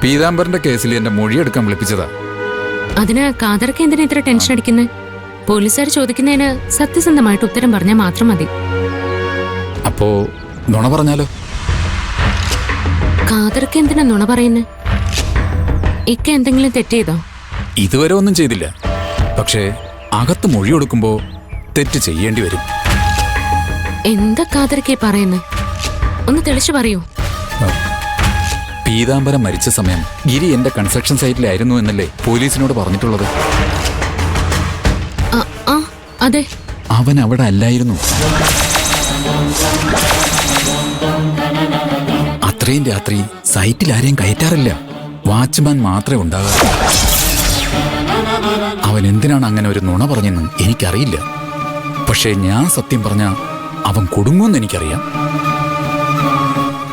പീതാംബരന്റെ കേസിൽ എന്റെ മൊഴിയെടുക്കാൻ വിളിപ്പിച്ചതാ. അതിന് കാതർക്ക് എന്തിനാ ഇത്ര ടെൻഷൻ അടിക്കുന്നത്? പോലീസുകാർ ചോദിക്കുന്നതിന് സത്യസന്ധമായിട്ട് ഉത്തരം പറഞ്ഞാൽ മാത്രം മതി. അപ്പോ നുണ പറഞ്ഞാലോ? കാതർക്ക് എന്തിനാ നുണ പറയുന്നത്? ഇക്ക എന്തെങ്കിലും തെറ്റ് ചെയ്തോ? ഇതുവരെ ഒന്നും ചെയ്തില്ല. പക്ഷേ അകത്ത് മൊഴി കൊടുക്കുമ്പോ തെറ്റ് ചെയ്യേണ്ടി വരും. എന്താ കാതർക്കേ പറയുന്നത്? ഒന്ന് തെളിച്ചു പറയൂ. പീതാംബരം മരിച്ച സമയം ഗിരി എന്റെ കൺസ്ട്രക്ഷൻ സൈറ്റിലായിരുന്നു എന്നല്ലേ പോലീസിനോട് പറഞ്ഞിട്ടുള്ളത്? അതെ. അവൻ അവിടെ അല്ലായിരുന്നു. അത്രയും രാത്രി സൈറ്റിൽ ആരെയും കയറ്റാറില്ല. വാച്ച്മാൻ മാത്രമേ ഉണ്ടാകാറൂ. അവൻ എന്തിനാണ് അങ്ങനെ ഒരു നുണ പറഞ്ഞെന്ന് എനിക്കറിയില്ല. പക്ഷേ ഞാൻ സത്യം പറഞ്ഞ അവൻ കൊടുങ്ങുമെന്ന് എനിക്കറിയാം.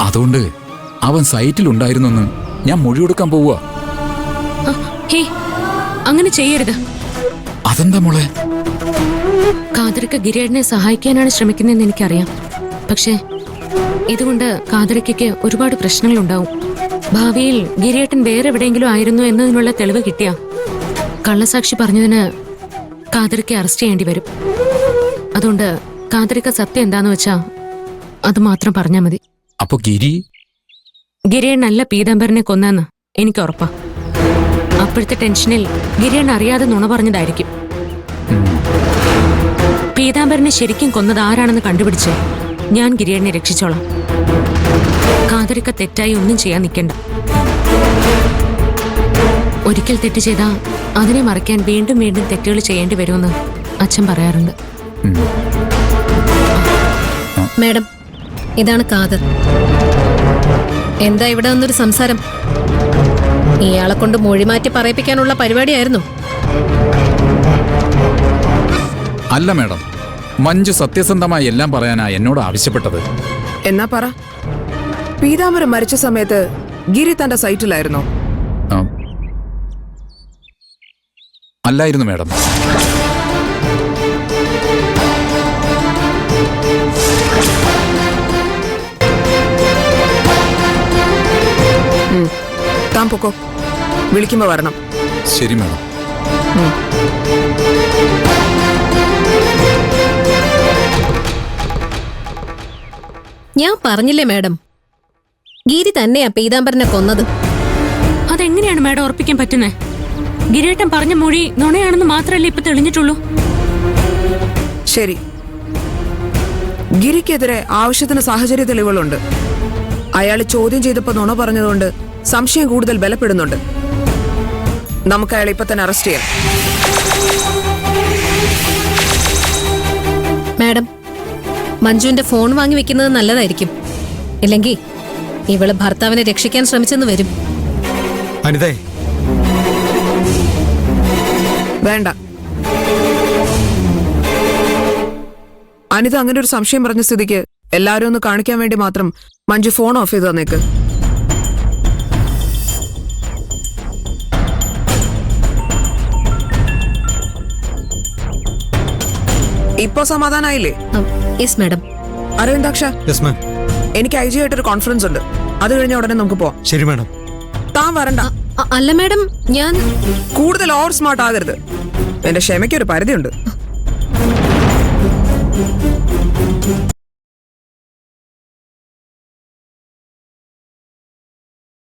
അതുകൊണ്ട് അവൻ സൈറ്റിൽ ഉണ്ടായിരുന്നെന്ന് ഞാൻ മൊഴി കൊടുക്കാൻ പോവുക. അങ്ങനെ ചെയ്യരുത്. അതെന്താ മോളെ? കാതറിക്ക ഗിരിയേട്ടനെ സഹായിക്കാനാണ് ശ്രമിക്കുന്നതെന്ന് എനിക്കറിയാം. പക്ഷേ ഇതുകൊണ്ട് കാതറിക്കയ്ക്ക് ഒരുപാട് പ്രശ്നങ്ങളുണ്ടാവും. ഭാവിയിൽ ഗിരിയേട്ടൻ വേറെ എവിടെയെങ്കിലും ആയിരുന്നു എന്നതിനുള്ള തെളിവ് കിട്ടിയ കള്ളസാക്ഷി പറഞ്ഞതിന് കാതറിക്ക് അറസ്റ്റ് ചെയ്യേണ്ടി വരും. അതുകൊണ്ട് കാതറിക്ക സത്യം എന്താന്ന് വെച്ചാ അത് മാത്രം പറഞ്ഞാൽ മതി. അപ്പൊ ഗിരിയേട്ടനല്ല പീതാംബരനെ കൊന്നെന്ന് എനിക്ക് ഉറപ്പാ. അപ്പോഴത്തെ ടെൻഷനിൽ ഗിരിയേട്ടൻ അറിയാതെ നുണ പറഞ്ഞതായിരിക്കും. പീതാംബരനെ ശരിക്കും കൊന്നത് ആരാണെന്ന് കണ്ടുപിടിച്ച് ഞാൻ ഗിരിയേട്ടനെ രക്ഷിച്ചോളാം. കാതറിക്ക തെറ്റായി ഒന്നും ചെയ്യാൻ നിൽക്കണ്ട. ഒരിക്കൽ തെറ്റ് ചെയ്താൽ അതിനെ മറയ്ക്കാൻ വീണ്ടും വീണ്ടും തെറ്റുകൾ ചെയ്യേണ്ടി വരുമെന്ന് അച്ഛൻ പറയാറുണ്ട്. മാഡം, ഇതാണ് കാതർ. എന്താ ഇവിടെ വന്നൊരു സംസാരം? ഇയാളെ കൊണ്ട് മൊഴി മാറ്റി പറയിപ്പിക്കാനുള്ള പരിപാടിയായിരുന്നു? അല്ല മാഡം, മഞ്ജു സത്യസന്ധമായി എല്ലാം പറയാനാ എന്നോട് ആവശ്യപ്പെട്ടത്. എന്നാ പറ, പീതാംബരം മരിച്ച സമയത്ത് ഗിരി തന്റെ സൈറ്റിലായിരുന്നോ? അല്ലായിരുന്നു മാഡം. താൻ പൊക്കോ, വിളിക്കുമ്പോ വരണം. ശരി മാഡം. ഞാൻ പറഞ്ഞില്ലേ മാഡം, ഗിരി തന്നെയാ പീതാംബരനെ കൊന്നത്. അതെങ്ങനെയാണ് മാഡം ഉറപ്പിക്കാൻ പറ്റുന്നേ? ഗിരിയേട്ടൻ പറഞ്ഞ മൊഴി നുണയാണെന്ന് മാത്രമല്ലേ ഇപ്പൊ തെളിഞ്ഞിട്ടുള്ളൂ. ശരി, ഗിരിക്കെതിരെ ആവശ്യത്തിന് സാഹചര്യ തെളിവുകളുണ്ട്. അയാൾ ചോദ്യം ചെയ്തപ്പോ നുണ പറഞ്ഞതുകൊണ്ട് സംശയം കൂടുതൽ ബലപ്പെടുന്നുണ്ട്. നമുക്ക് അയാളെ ഇപ്പൊ തന്നെ അറസ്റ്റ് ചെയ്യാം. മാഡം, മഞ്ജുവിന്റെ ഫോൺ വാങ്ങി വെക്കുന്നത് നല്ലതായിരിക്കും. ഇല്ലെങ്കിൽ ഇവള് ഭർത്താവിനെ രക്ഷിക്കാൻ ശ്രമിച്ചെന്ന് വരും. അനിതേ, വേണ്ട. അനിത അങ്ങനെ ഒരു സംശയം പറഞ്ഞ സ്ഥിതിക്ക് എല്ലാരും ഒന്ന് കാണിക്കാൻ വേണ്ടി മാത്രം മഞ്ജു ഫോൺ ഓഫ് ചെയ്ത് തന്നേക്ക്. ഇപ്പോ സമാധാനായില്ലേ? Yes madam. അരവിന്ദാക്ഷ, യെസ് മാം. എനിക്ക് IG ആയിട്ടൊരു കോൺഫറൻസ് ഉണ്ട്. അത് കഴിഞ്ഞ ഉടനെ നമുക്ക് പോവാം. ശരി മാഡം. താൻ വരണ്ട. അല്ല മാഡം, ഞാൻ കൂടുതൽ ഓവർ സ്മാർട്ട് ആകരുത്. എന്റെ ക്ഷമയ്ക്കൊരു പരിധിയുണ്ട്.